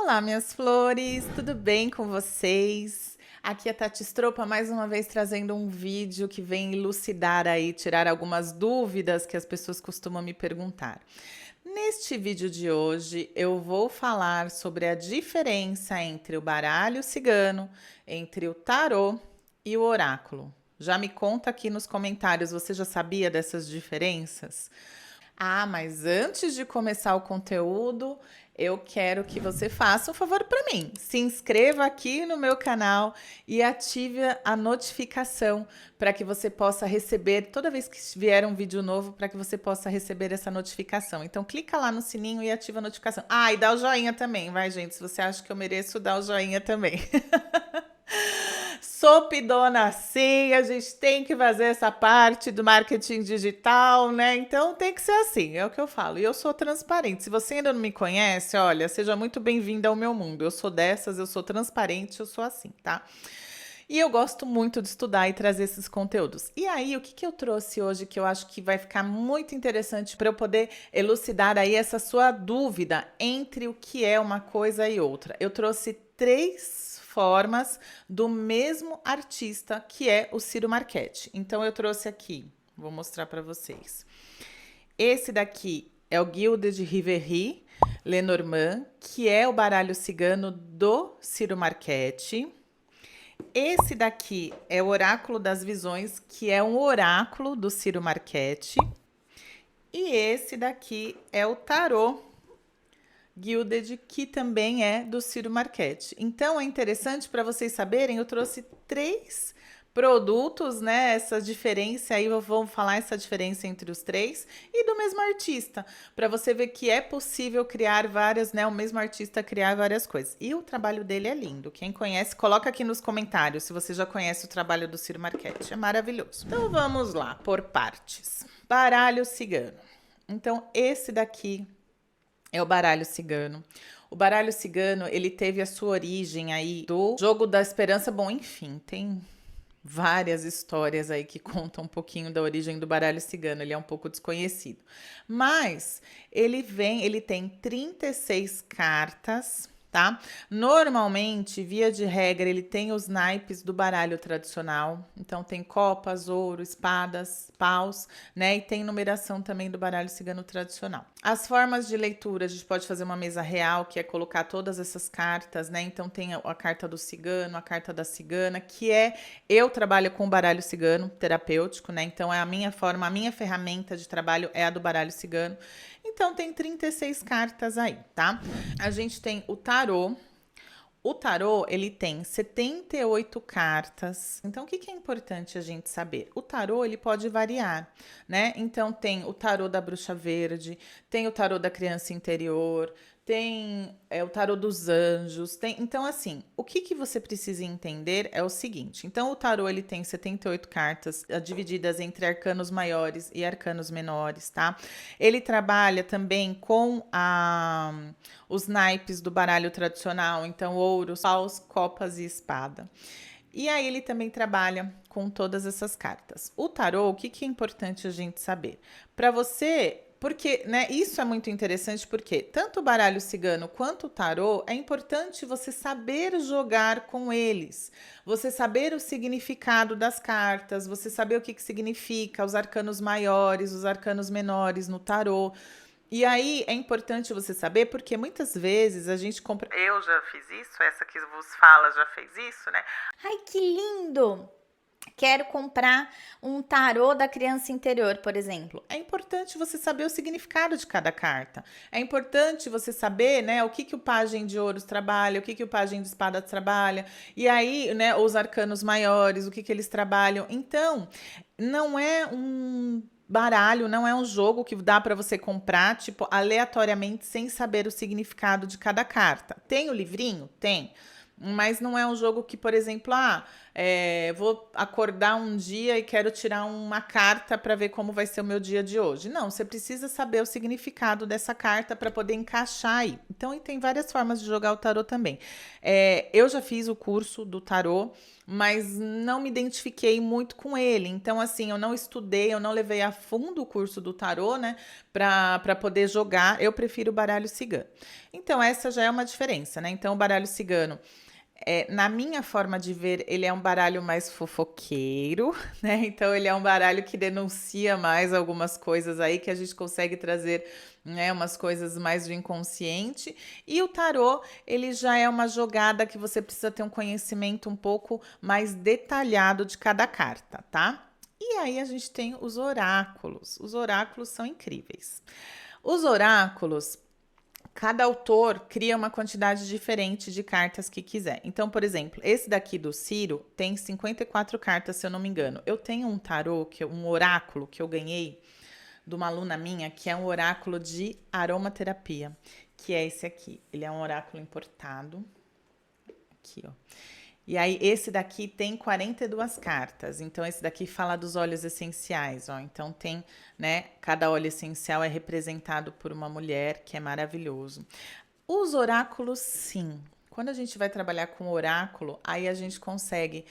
Olá, minhas flores, tudo bem com vocês? Aqui é a Tati Stropa, mais uma vez trazendo um vídeo que vem elucidar aí, tirar algumas dúvidas que as pessoas costumam me perguntar. Neste vídeo de hoje, eu vou falar sobre a diferença entre o baralho cigano, entre o tarô e o oráculo. Já me conta aqui nos comentários, você já sabia dessas diferenças? Ah, mas antes de começar o conteúdo, eu quero que você faça um favor para mim. Se inscreva aqui no meu canal e ative a notificação para que você possa receber, toda vez que vier um vídeo novo, para que você possa receber essa notificação. Então, clica lá no sininho e ativa a notificação. Ah, e dá o joinha também, vai, gente? Se você acha que eu mereço, dá o joinha também. Sou pidona sim, a gente tem que fazer essa parte do marketing digital, né? Então tem que ser assim, é o que eu falo. E eu sou transparente. Se você ainda não me conhece, olha, seja muito bem-vinda ao meu mundo. Eu sou dessas, eu sou transparente, eu sou assim, tá? E eu gosto muito de estudar e trazer esses conteúdos. E aí, o que eu trouxe hoje que eu acho que vai ficar muito interessante para eu poder elucidar aí essa sua dúvida entre o que é uma coisa e outra? Eu trouxe três formas do mesmo artista que é o Ciro Marchetti. Então eu trouxe aqui, vou mostrar para vocês. Esse daqui é o Gilded Rivery Lenormand, que é o baralho cigano do Ciro Marchetti. Esse daqui é o Oráculo das Visões, que é um oráculo do Ciro Marchetti. E esse daqui é o Tarô Gilded, que também é do Ciro Marchetti. Então é interessante para vocês saberem, eu trouxe três produtos, né? Essa diferença aí, vamos falar essa diferença entre os três e do mesmo artista, para você ver que é possível criar várias, né? O mesmo artista criar várias coisas. E o trabalho dele é lindo. Quem conhece, coloca aqui nos comentários se você já conhece o trabalho do Ciro Marchetti. É maravilhoso. Então vamos lá, por partes. Baralho cigano. Então esse daqui é o baralho cigano. O baralho cigano, ele teve a sua origem aí do Jogo da Esperança. Bom, enfim, tem várias histórias aí que contam um pouquinho da origem do baralho cigano, ele é um pouco desconhecido. Mas ele tem 36 cartas, tá? Normalmente, via de regra, ele tem os naipes do baralho tradicional. Então tem copas, ouro, espadas, paus, né? E tem numeração também do baralho cigano tradicional. As formas de leitura, a gente pode fazer uma mesa real, que é colocar todas essas cartas, né? Então tem a carta do cigano, a carta da cigana, que é eu trabalho com o baralho cigano terapêutico, né? Então é a minha forma, a minha ferramenta de trabalho é a do baralho cigano. Então tem 36 cartas aí, tá? A gente tem o tarô. O tarô, ele tem 78 cartas. Então, o que é importante a gente saber? O tarô, ele pode variar, né? Então, tem o tarô da bruxa verde, tem o tarô da criança interior, tem o tarô dos anjos, tem... Então, assim, o que você precisa entender é o seguinte. Então, o tarô, ele tem 78 cartas, divididas entre arcanos maiores e arcanos menores, tá? Ele trabalha também com os naipes do baralho tradicional, então ouros, paus, copas e espada. E aí ele também trabalha com todas essas cartas. O tarô, o que é importante a gente saber? Para você, porque, né, isso é muito interessante porque tanto o baralho cigano quanto o tarô é importante você saber jogar com eles, você saber o significado das cartas, você saber o que significa os arcanos maiores, os arcanos menores no tarô. E aí é importante você saber, porque muitas vezes a gente compra. Eu já fiz isso, essa que vos fala já fez isso, né? Ai, que lindo! Quero comprar um tarô da criança interior, por exemplo. É importante você saber o significado de cada carta. É importante você saber, né, o que o pajem de ouros trabalha, o que o pajem de espadas trabalha, e aí, né, os arcanos maiores, o que eles trabalham. Então, não é um baralho, não é um jogo que dá para você comprar, tipo, aleatoriamente, sem saber o significado de cada carta. Tem o livrinho? Tem. Mas não é um jogo que, por exemplo, vou acordar um dia e quero tirar uma carta para ver como vai ser o meu dia de hoje. Não, você precisa saber o significado dessa carta para poder encaixar aí. Então, e tem várias formas de jogar o tarô também. Eu já fiz o curso do tarô, mas não me identifiquei muito com ele. Então, assim, eu não estudei, eu não levei a fundo o curso do tarô, né, para poder jogar. Eu prefiro o baralho cigano. Então, essa já é uma diferença, né? Então, o baralho cigano, na minha forma de ver, ele é um baralho mais fofoqueiro, né? Então, ele é um baralho que denuncia mais algumas coisas aí que a gente consegue trazer, né, umas coisas mais do inconsciente. E o tarô, ele já é uma jogada que você precisa ter um conhecimento um pouco mais detalhado de cada carta, tá? E aí a gente tem os oráculos. Os oráculos são incríveis. Os oráculos, cada autor cria uma quantidade diferente de cartas que quiser. Então, por exemplo, esse daqui do Ciro tem 54 cartas, se eu não me engano. Eu tenho um tarô, um oráculo que eu ganhei de uma aluna minha, que é um oráculo de aromaterapia, que é esse aqui. Ele é um oráculo importado. Aqui, ó. E aí, esse daqui tem 42 cartas. Então, esse daqui fala dos óleos essenciais, ó. Então, tem, né? Cada óleo essencial é representado por uma mulher, que é maravilhoso. Os oráculos, sim. Quando a gente vai trabalhar com oráculo, aí a gente consegue.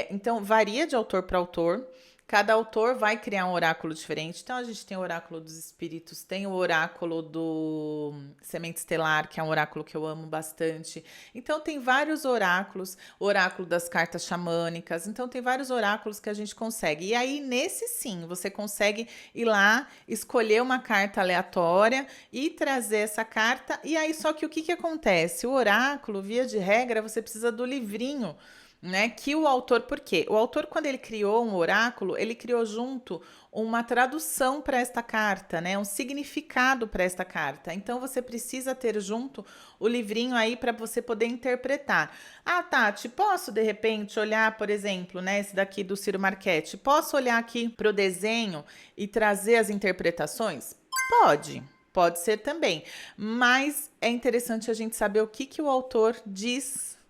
Então, varia de autor para autor. Cada autor vai criar um oráculo diferente. Então, a gente tem o oráculo dos espíritos, tem o oráculo do Semente Estelar, que é um oráculo que eu amo bastante. Então, tem vários oráculos, oráculo das cartas xamânicas. Então, tem vários oráculos que a gente consegue. E aí, nesse sim, você consegue ir lá, escolher uma carta aleatória e trazer essa carta. E aí, só que o que acontece? O oráculo, via de regra, você precisa do livrinho, né? Que o autor, por quê? O autor, quando ele criou um oráculo, ele criou junto uma tradução para esta carta, né? Um significado para esta carta. Então você precisa ter junto o livrinho aí para você poder interpretar. Ah, Tati, posso de repente olhar, por exemplo, né? Esse daqui do Ciro Marchetti, posso olhar aqui para o desenho e trazer as interpretações? Pode. Pode ser também, mas é interessante a gente saber o que o autor diz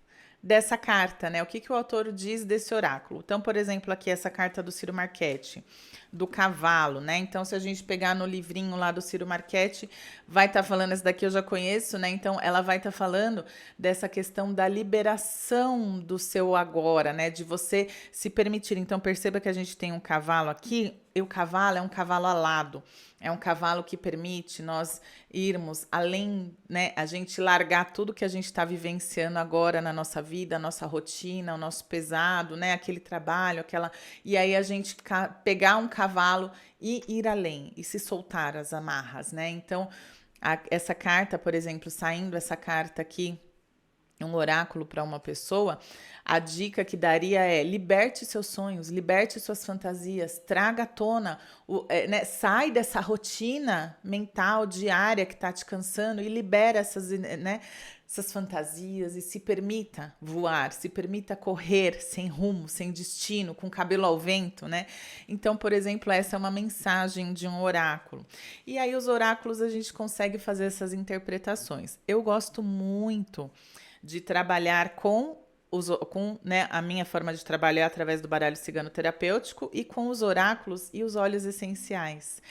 dessa carta, né? O que o autor diz desse oráculo. Então, por exemplo, aqui essa carta do Ciro Marchetti, do cavalo, né? Então, se a gente pegar no livrinho lá do Ciro Marchetti, vai estar falando, essa daqui eu já conheço, né? Então, ela vai estar falando dessa questão da liberação do seu agora, né? De você se permitir. Então, perceba que a gente tem um cavalo aqui, e o cavalo é um cavalo alado. É um cavalo que permite nós irmos além, né? A gente largar tudo que a gente está vivenciando agora na nossa vida, a nossa rotina, o nosso pesado, né? Aquele trabalho, aquela. E aí a gente pegar um cavalo e ir além, e se soltar as amarras, né? Então, essa carta, por exemplo, saindo essa carta aqui, um oráculo para uma pessoa, a dica que daria é: liberte seus sonhos, liberte suas fantasias, traga à tona, né, sai dessa rotina mental diária que está te cansando e libera essas, né, essas fantasias e se permita voar, se permita correr sem rumo, sem destino, com o cabelo ao vento, né? Então, por exemplo, essa é uma mensagem de um oráculo. E aí os oráculos a gente consegue fazer essas interpretações. Eu gosto muito de trabalhar com né, a minha forma de trabalhar através do baralho cigano terapêutico e com os oráculos e os óleos essenciais.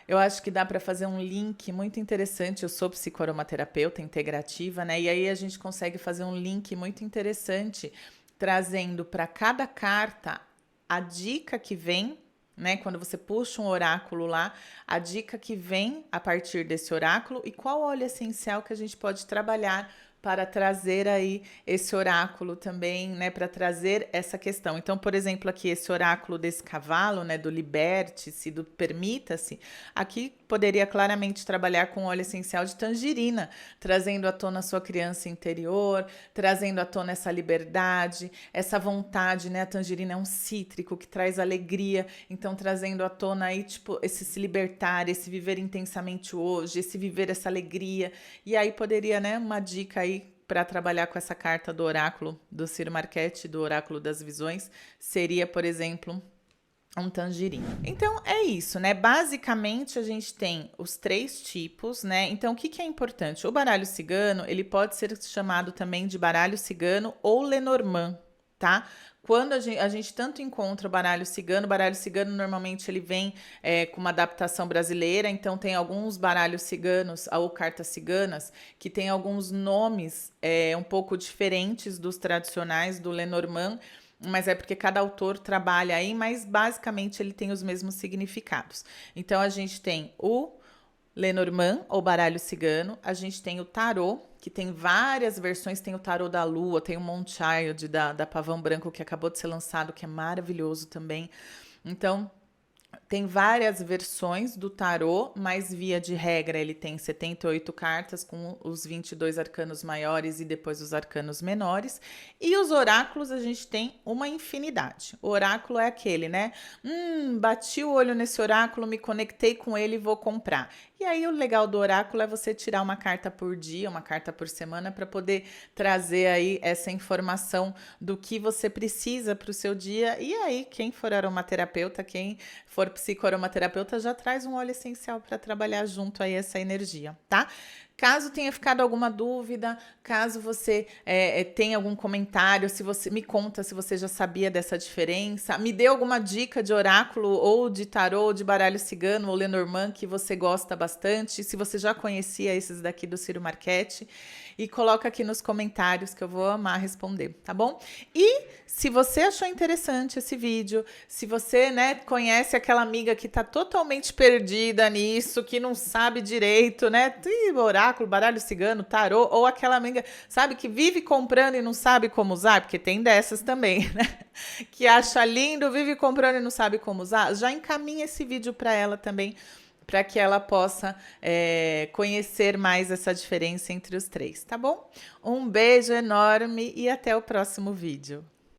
Eu acho que dá para fazer um link muito interessante. Eu sou psicoaromaterapeuta integrativa, né? E aí a gente consegue fazer um link muito interessante, trazendo para cada carta a dica que vem, né? Quando você puxa um oráculo lá, a dica que vem a partir desse oráculo e qual óleo essencial que a gente pode trabalhar para trazer aí esse oráculo também, né, para trazer essa questão. Então, por exemplo, aqui esse oráculo desse cavalo, né, do liberte-se, do permita-se, aqui poderia claramente trabalhar com óleo essencial de tangerina, trazendo à tona a sua criança interior, trazendo à tona essa liberdade, essa vontade, né? A tangerina é um cítrico que traz alegria, então trazendo à tona aí, tipo, esse se libertar, esse viver intensamente hoje, esse viver essa alegria. E aí poderia, né, uma dica aí para trabalhar com essa carta do oráculo do Ciro Marchetti, do oráculo das visões, seria, por exemplo, um tangerina. Então é isso, né? Basicamente a gente tem os 3 tipos, né? Então o que é importante? O baralho cigano, ele pode ser chamado também de baralho cigano ou Lenormand, tá? Quando a gente tanto encontra o baralho cigano normalmente ele vem com uma adaptação brasileira, então tem alguns baralhos ciganos ou cartas ciganas que tem alguns nomes um pouco diferentes dos tradicionais do Lenormand, mas é porque cada autor trabalha aí, mas basicamente ele tem os mesmos significados. Então a gente tem o Lenormand, ou baralho cigano, a gente tem o tarô, que tem várias versões, tem o tarô da lua, tem o Moonchild da Pavão Branco, que acabou de ser lançado, que é maravilhoso também. Então, tem várias versões do tarô, mas via de regra ele tem 78 cartas com os 22 arcanos maiores e depois os arcanos menores. E os oráculos a gente tem uma infinidade. O oráculo é aquele, né? Bati o olho nesse oráculo, me conectei com ele e vou comprar. E aí o legal do oráculo é você tirar uma carta por dia, uma carta por semana para poder trazer aí essa informação do que você precisa para o seu dia. E aí quem for aromaterapeuta, quem for psicoaromaterapeuta já traz um óleo essencial para trabalhar junto aí essa energia, tá? Caso tenha ficado alguma dúvida, caso você tenha algum comentário, se você me conta se você já sabia dessa diferença, me dê alguma dica de oráculo ou de tarô, ou de baralho cigano ou Lenormand que você gosta bastante, se você já conhecia esses daqui do Ciro Marchetti, e coloca aqui nos comentários que eu vou amar responder, tá bom? E se você achou interessante esse vídeo, se você, né, conhece aquela amiga que tá totalmente perdida nisso, que não sabe direito, né, oráculo, baralho cigano, tarô, ou aquela amiga, sabe, que vive comprando e não sabe como usar, porque tem dessas também, né, que acha lindo, vive comprando e não sabe como usar, já encaminha esse vídeo para ela também, para que ela possa conhecer mais essa diferença entre os três, tá bom? Um beijo enorme e até o próximo vídeo.